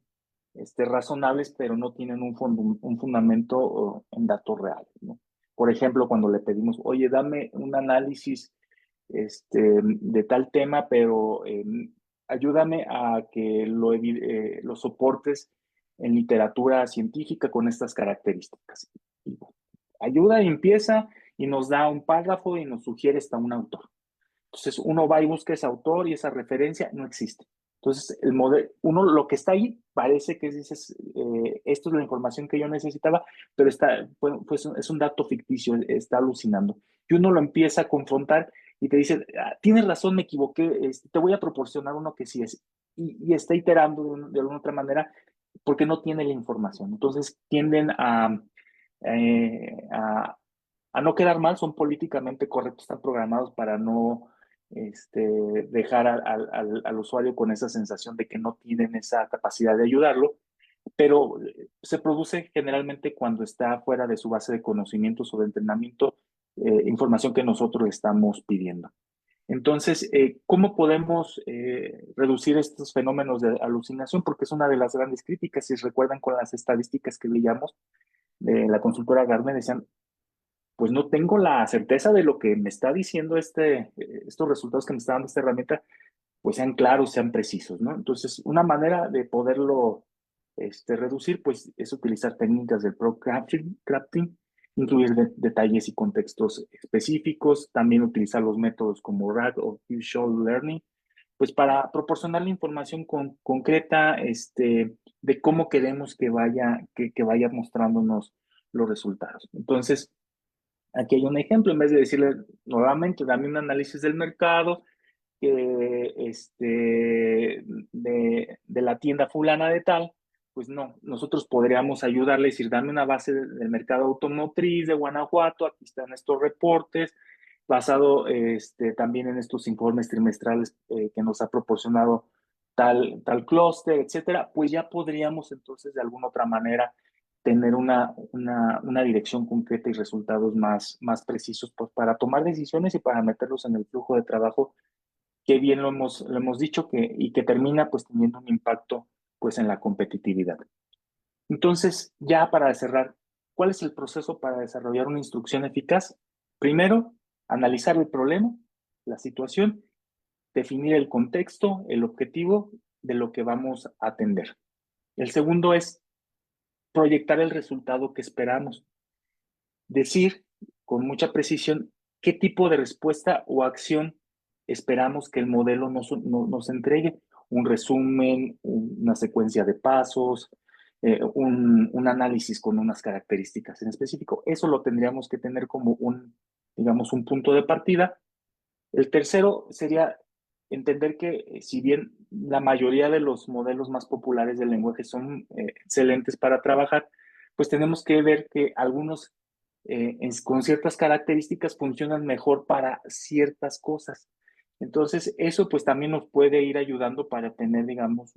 razonables, pero no tienen un fundamento en datos reales, ¿no? Por ejemplo, cuando le pedimos, oye, dame un análisis de tal tema, pero ayúdame a que lo soportes en literatura científica con estas características. Y ayuda y empieza y nos da un párrafo y nos sugiere hasta un autor. Entonces uno va y busca ese autor y esa referencia no existe. Entonces el modelo, uno lo que está ahí parece que dices, esto es la información que yo necesitaba, pero pues, es un dato ficticio, está alucinando. Y uno lo empieza a confrontar y te dice, ah, tienes razón, me equivoqué, te voy a proporcionar uno que sí es. Y está iterando de alguna otra manera porque no tiene la información. Entonces tienden eh, a, a no quedar mal, son políticamente correctos, están programados para no este, dejar al usuario con esa sensación de que no tienen esa capacidad de ayudarlo, pero se produce generalmente cuando está fuera de su base de conocimientos o de entrenamiento, información que nosotros estamos pidiendo. Entonces, ¿cómo podemos reducir estos fenómenos de alucinación? Porque es una de las grandes críticas. Si recuerdan con las estadísticas que leíamos de la consultora Gartner, decían, pues no tengo la certeza de lo que me está diciendo estos resultados que me está dando esta herramienta, pues sean claros, sean precisos, ¿no? Entonces, una manera de poderlo reducir, pues es utilizar técnicas del crafting, incluir detalles y contextos específicos, también utilizar los métodos como RAG o Visual Learning, pues para proporcionar la información concreta de cómo queremos que vaya mostrándonos los resultados. Entonces, aquí hay un ejemplo, en vez de decirle nuevamente, dame un análisis del mercado, de la tienda fulana de tal, pues no, nosotros podríamos ayudarle y decir, dame una base del mercado automotriz de Guanajuato, aquí están estos reportes, basado también en estos informes trimestrales que nos ha proporcionado tal clúster, etcétera, pues ya podríamos entonces de alguna otra manera tener una dirección concreta y resultados más precisos, pues, para tomar decisiones y para meterlos en el flujo de trabajo, que bien lo hemos dicho, y que termina pues teniendo un impacto pues en la competitividad. Entonces, ya para cerrar, ¿cuál es el proceso para desarrollar una instrucción eficaz? Primero, analizar el problema, la situación, definir el contexto, el objetivo de lo que vamos a atender. El segundo es proyectar el resultado que esperamos. Decir con mucha precisión qué tipo de respuesta o acción esperamos que el modelo nos entregue. Un resumen, una secuencia de pasos, un análisis con unas características en específico. Eso lo tendríamos que tener como digamos, un punto de partida. El tercero sería entender que si bien la mayoría de los modelos más populares del lenguaje son excelentes para trabajar, pues tenemos que ver que algunos con ciertas características funcionan mejor para ciertas cosas. Entonces, eso pues también nos puede ir ayudando para tener, digamos,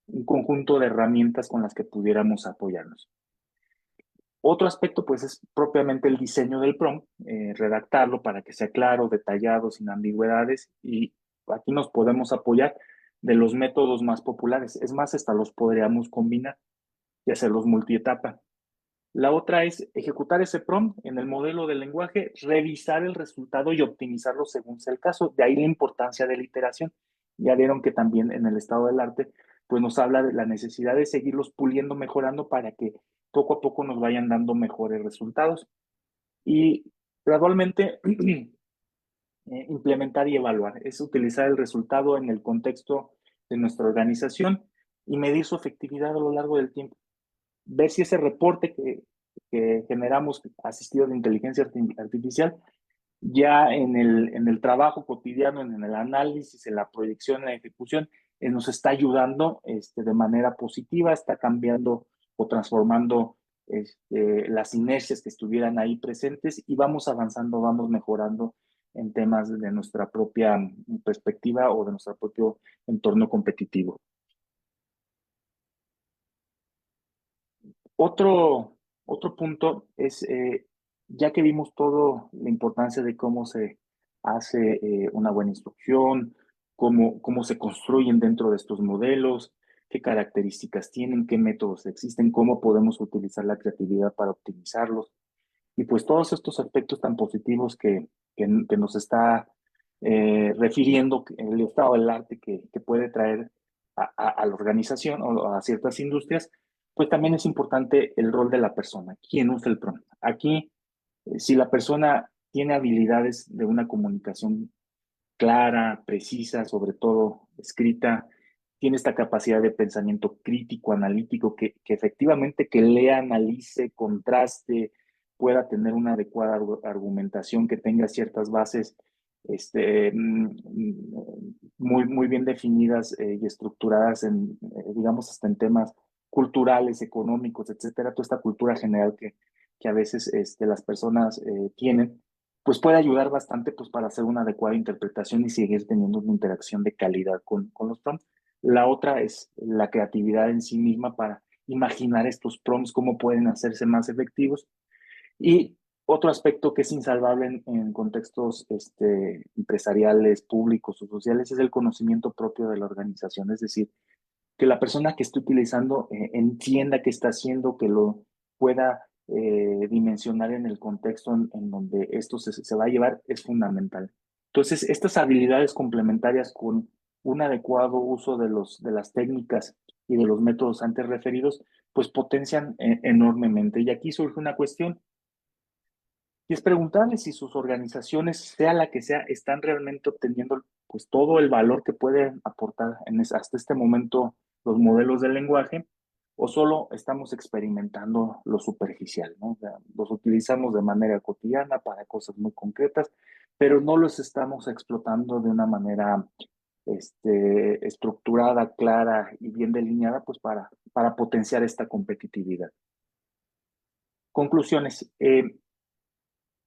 un conjunto de herramientas con las que pudiéramos apoyarnos. Otro aspecto, pues, es propiamente el diseño del prompt, redactarlo para que sea claro, detallado, sin ambigüedades, y aquí nos podemos apoyar de los métodos más populares. Es más, hasta los podríamos combinar y hacerlos multietapa. La otra es ejecutar ese prompt en el modelo de lenguaje, revisar el resultado y optimizarlo según sea el caso. De ahí la importancia de la iteración. Ya vieron que también en el estado del arte, pues nos habla de la necesidad de seguirlos puliendo, mejorando para que poco a poco nos vayan dando mejores resultados. Y gradualmente implementar y evaluar. Es utilizar el resultado en el contexto de nuestra organización y medir su efectividad a lo largo del tiempo. Ver si ese reporte que generamos asistido de inteligencia artificial, ya en el trabajo cotidiano, en el análisis, en la proyección, en la ejecución, nos está ayudando de manera positiva, está cambiando o transformando las inercias que estuvieran ahí presentes y vamos avanzando, vamos mejorando en temas de nuestra propia perspectiva o de nuestro propio entorno competitivo. Otro, otro punto es, ya que vimos todo la importancia de cómo se hace una buena instrucción, cómo se construyen dentro de estos modelos, qué características tienen, qué métodos existen, cómo podemos utilizar la creatividad para optimizarlos. Y pues todos estos aspectos tan positivos que nos está refiriendo el estado del arte que puede traer a la organización o a ciertas industrias, pues también es importante el rol de la persona, quién usa el prompt. Aquí, si la persona tiene habilidades de una comunicación clara, precisa, sobre todo escrita, tiene esta capacidad de pensamiento crítico, analítico, que efectivamente que lea, analice, contraste, pueda tener una adecuada argumentación, que tenga ciertas bases muy bien definidas y estructuradas en, digamos, hasta en temas culturales, económicos, etcétera, toda esta cultura general que a veces las personas tienen, pues puede ayudar bastante pues, para hacer una adecuada interpretación y seguir teniendo una interacción de calidad con los prompts. La otra es la creatividad en sí misma para imaginar estos prompts, cómo pueden hacerse más efectivos. Y otro aspecto que es insalvable en contextos empresariales, públicos o sociales es el conocimiento propio de la organización, es decir, que la persona que esté utilizando entienda qué está haciendo, que lo pueda dimensionar en el contexto en donde esto se va a llevar, es fundamental. Entonces, estas habilidades complementarias con un adecuado uso de las técnicas y de los métodos antes referidos, pues potencian enormemente. Y aquí surge una cuestión, y es preguntarle si sus organizaciones, sea la que sea, están realmente obteniendo pues todo el valor que pueden aportar hasta este momento los modelos de lenguaje, o solo estamos experimentando lo superficial, ¿no? O sea, los utilizamos de manera cotidiana para cosas muy concretas, pero no los estamos explotando de una manera estructurada, clara y bien delineada, pues para potenciar esta competitividad. Conclusiones.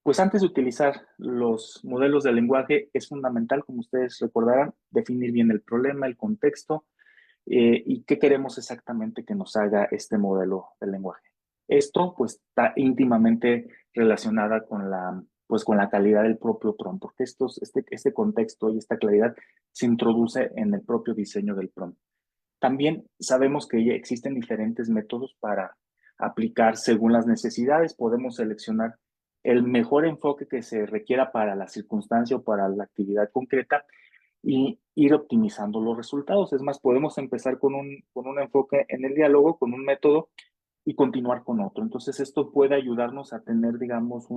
Pues antes de utilizar los modelos de lenguaje, es fundamental, como ustedes recordarán, definir bien el problema, el contexto y qué queremos exactamente que nos haga este modelo de lenguaje. Esto pues está íntimamente relacionada pues, con la calidad del propio prompt, porque este contexto y esta claridad se introduce en el propio diseño del prompt. También sabemos que ya existen diferentes métodos para aplicar según las necesidades. Podemos seleccionar el mejor enfoque que se requiera para la circunstancia o para la actividad concreta y ir optimizando los resultados. Es más, podemos empezar con un enfoque en el diálogo, con un método y continuar con otro. Entonces, esto puede ayudarnos a tener, digamos,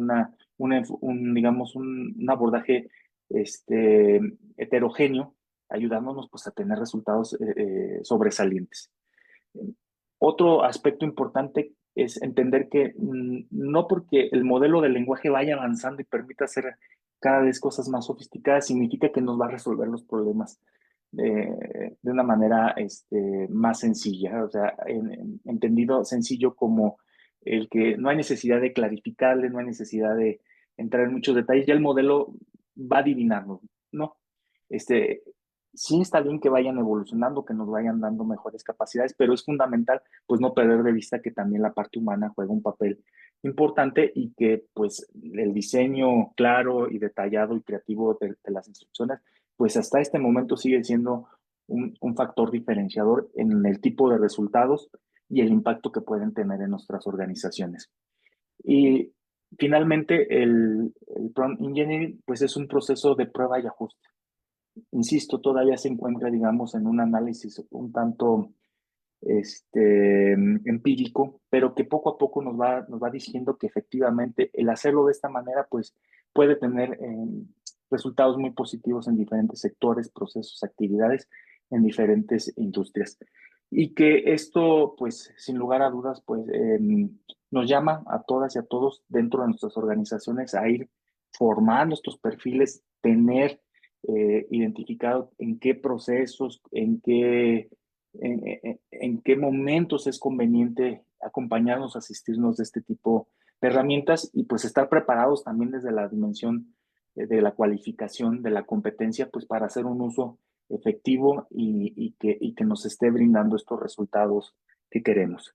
digamos, un abordaje heterogéneo, ayudándonos pues, a tener resultados sobresalientes. Otro aspecto importante es entender que no porque el modelo de lenguaje vaya avanzando y permita hacer cada vez cosas más sofisticadas, significa que nos va a resolver los problemas de una manera más sencilla, o sea, entendido sencillo como el que no hay necesidad de clarificarle, no hay necesidad de entrar en muchos detalles, ya el modelo va adivinando, ¿no? Este, sí está bien que vayan evolucionando, que nos vayan dando mejores capacidades, pero es fundamental pues no perder de vista que también la parte humana juega un papel importante y que pues el diseño claro y detallado y creativo de las instrucciones, pues hasta este momento sigue siendo un factor diferenciador en el tipo de resultados y el impacto que pueden tener en nuestras organizaciones. Y finalmente, el prompt engineering, pues es un proceso de prueba y ajuste. Insisto, todavía se encuentra, digamos, en un análisis un tanto empírico, pero que poco a poco nos va diciendo que efectivamente el hacerlo de esta manera, pues puede tener resultados muy positivos en diferentes sectores, procesos, actividades, en diferentes industrias. Y que esto, pues, sin lugar a dudas, pues, nos llama a todas y a todos dentro de nuestras organizaciones a ir formando estos perfiles, tener identificado en qué procesos, en qué momentos es conveniente acompañarnos, asistirnos de este tipo de herramientas y pues estar preparados también desde la dimensión de la cualificación, de la competencia, pues para hacer un uso efectivo y que nos esté brindando estos resultados que queremos.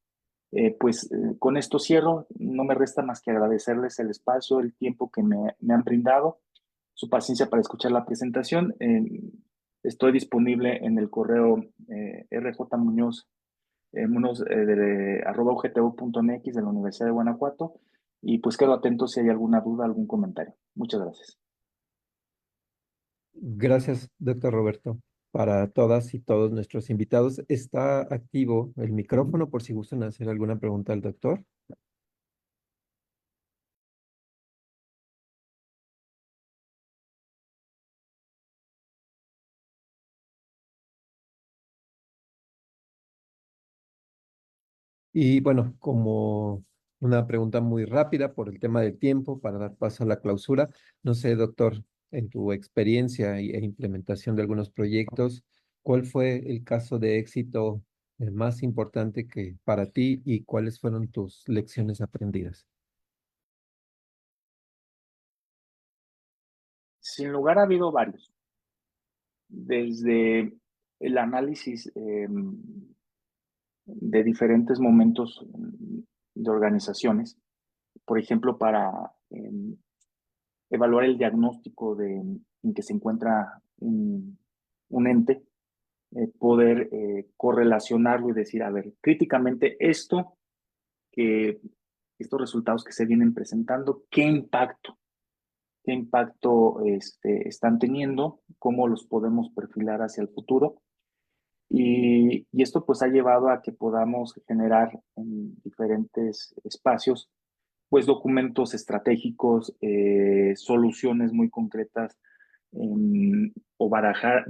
Con esto cierro, no me resta más que agradecerles el espacio, el tiempo que me han brindado, su paciencia para escuchar la presentación. Estoy disponible en el correo rjmuñoz, @ugtu.mx de la Universidad de Guanajuato y pues quedo atento si hay alguna duda, algún comentario. Muchas gracias. Gracias, doctor Roberto. Para todas y todos nuestros invitados, está activo el micrófono por si gustan hacer alguna pregunta al doctor. Y bueno, como una pregunta muy rápida por el tema del tiempo, para dar paso a la clausura, no sé, doctor, en tu experiencia e implementación de algunos proyectos, ¿cuál fue el caso de éxito más importante que para ti y cuáles fueron tus lecciones aprendidas? Sin lugar ha habido varios, desde el análisis de diferentes momentos de organizaciones, por ejemplo, para evaluar el diagnóstico en que se encuentra un ente, poder correlacionarlo y decir, a ver, críticamente que estos resultados que se vienen presentando, qué impacto están teniendo, cómo los podemos perfilar hacia el futuro. Y esto pues ha llevado a que podamos generar en diferentes espacios pues documentos estratégicos, soluciones muy concretas o barajar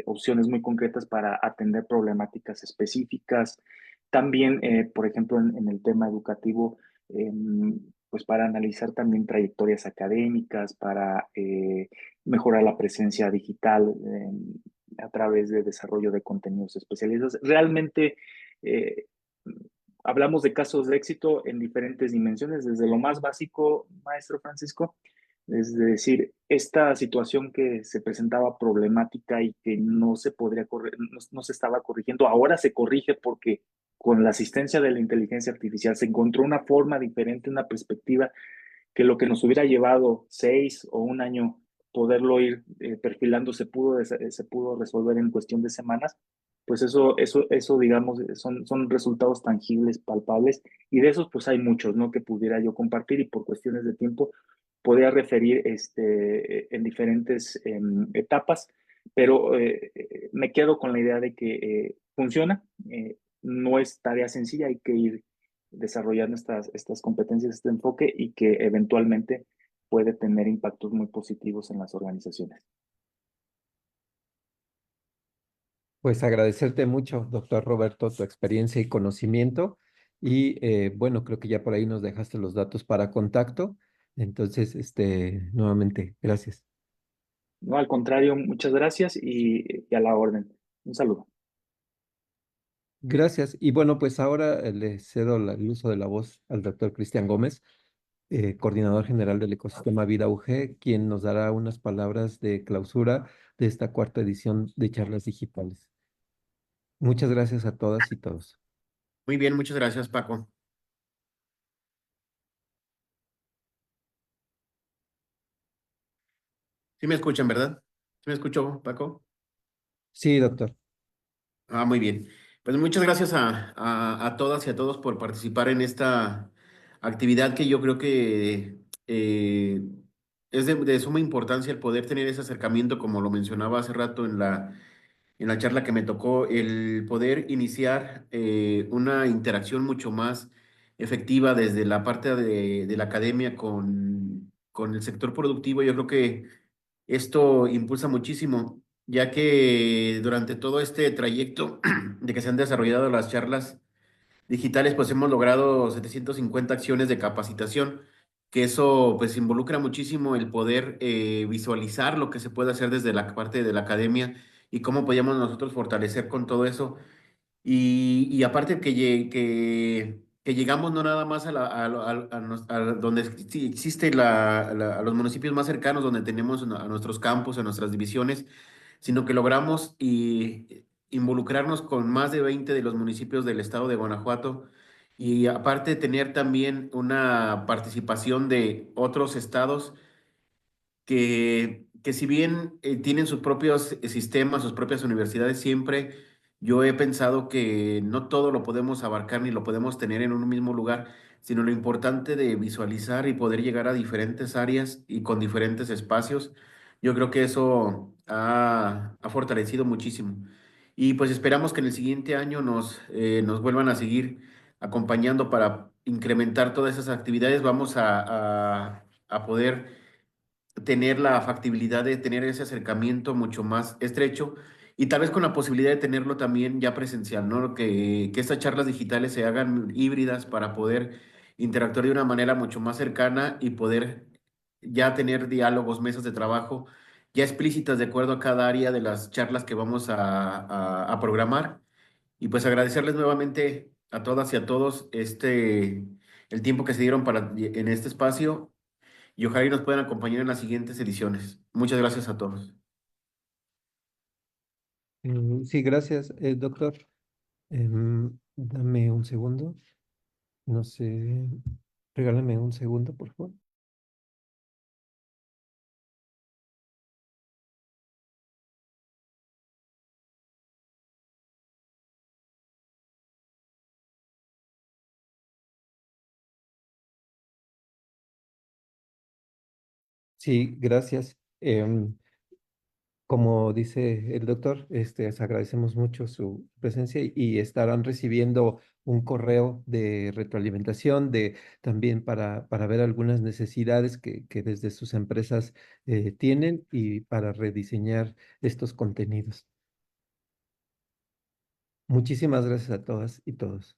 opciones muy concretas para atender problemáticas específicas. También, por ejemplo, en el tema educativo, pues para analizar también trayectorias académicas, para mejorar la presencia digital a través de desarrollo de contenidos especializados. Realmente eh, hablamos de casos de éxito en diferentes dimensiones, desde lo más básico, maestro Francisco, es decir, esta situación que se presentaba problemática y que no se podría no se estaba corrigiendo, ahora se corrige porque con la asistencia de la inteligencia artificial se encontró una forma diferente, una perspectiva que lo que nos hubiera llevado 6 o un año poderlo ir perfilando se pudo resolver en cuestión de semanas, pues eso digamos, son resultados tangibles, palpables, y de esos pues hay muchos, ¿no? Que pudiera yo compartir y por cuestiones de tiempo podría referir en diferentes etapas, pero me quedo con la idea de que funciona, no es tarea sencilla, hay que ir desarrollando estas competencias, este enfoque y que eventualmente puede tener impactos muy positivos en las organizaciones. Pues agradecerte mucho, doctor Roberto, tu experiencia y conocimiento. Y bueno, creo que ya por ahí nos dejaste los datos para contacto. Entonces, nuevamente, gracias. No, al contrario, muchas gracias y a la orden. Un saludo. Gracias. Y bueno, pues ahora le cedo el uso de la voz al doctor Cristian Gómez, coordinador general del ecosistema Vida UG, quien nos dará unas palabras de clausura de esta cuarta edición de Charlas Digitales. Muchas gracias a todas y todos. Muy bien, muchas gracias, Paco. Sí me escuchan, ¿verdad? ¿Sí me escucho, Paco? Sí, doctor. Ah, muy bien. Pues muchas gracias a todas y a todos por participar en esta actividad que yo creo que es de suma importancia el poder tener ese acercamiento, como lo mencionaba hace rato en la charla que me tocó, el poder iniciar una interacción mucho más efectiva desde la parte de la academia con el sector productivo. Yo creo que esto impulsa muchísimo, ya que durante todo este trayecto de que se han desarrollado las charlas digitales, pues hemos logrado 750 acciones de capacitación, que eso pues involucra muchísimo el poder visualizar lo que se puede hacer desde la parte de la academia y cómo podemos nosotros fortalecer con todo eso. Y aparte que llegamos no nada más a donde sí existe a los municipios más cercanos donde tenemos a nuestros campos, a nuestras divisiones, sino que logramos involucrarnos con más de 20 de los municipios del estado de Guanajuato y aparte tener también una participación de otros estados que si bien tienen sus propios sistemas, sus propias universidades, siempre yo he pensado que no todo lo podemos abarcar ni lo podemos tener en un mismo lugar, sino lo importante de visualizar y poder llegar a diferentes áreas y con diferentes espacios. Yo creo que eso ha fortalecido muchísimo. Y pues esperamos que en el siguiente año nos vuelvan a seguir acompañando para incrementar todas esas actividades. Vamos a poder tener la factibilidad de tener ese acercamiento mucho más estrecho y tal vez con la posibilidad de tenerlo también ya presencial, ¿no? Que estas charlas digitales se hagan híbridas para poder interactuar de una manera mucho más cercana y poder ya tener diálogos, mesas de trabajo ya explícitas de acuerdo a cada área de las charlas que vamos a programar. Y pues agradecerles nuevamente a todas y a todos el tiempo que se dieron en este espacio y ojalá y nos puedan acompañar en las siguientes ediciones. Muchas gracias a todos. Sí, gracias, doctor. Dame un segundo. No sé. Regálame un segundo, por favor. Sí, gracias. Como dice el doctor, les agradecemos mucho su presencia y estarán recibiendo un correo de retroalimentación también para ver algunas necesidades que desde sus empresas tienen y para rediseñar estos contenidos. Muchísimas gracias a todas y todos.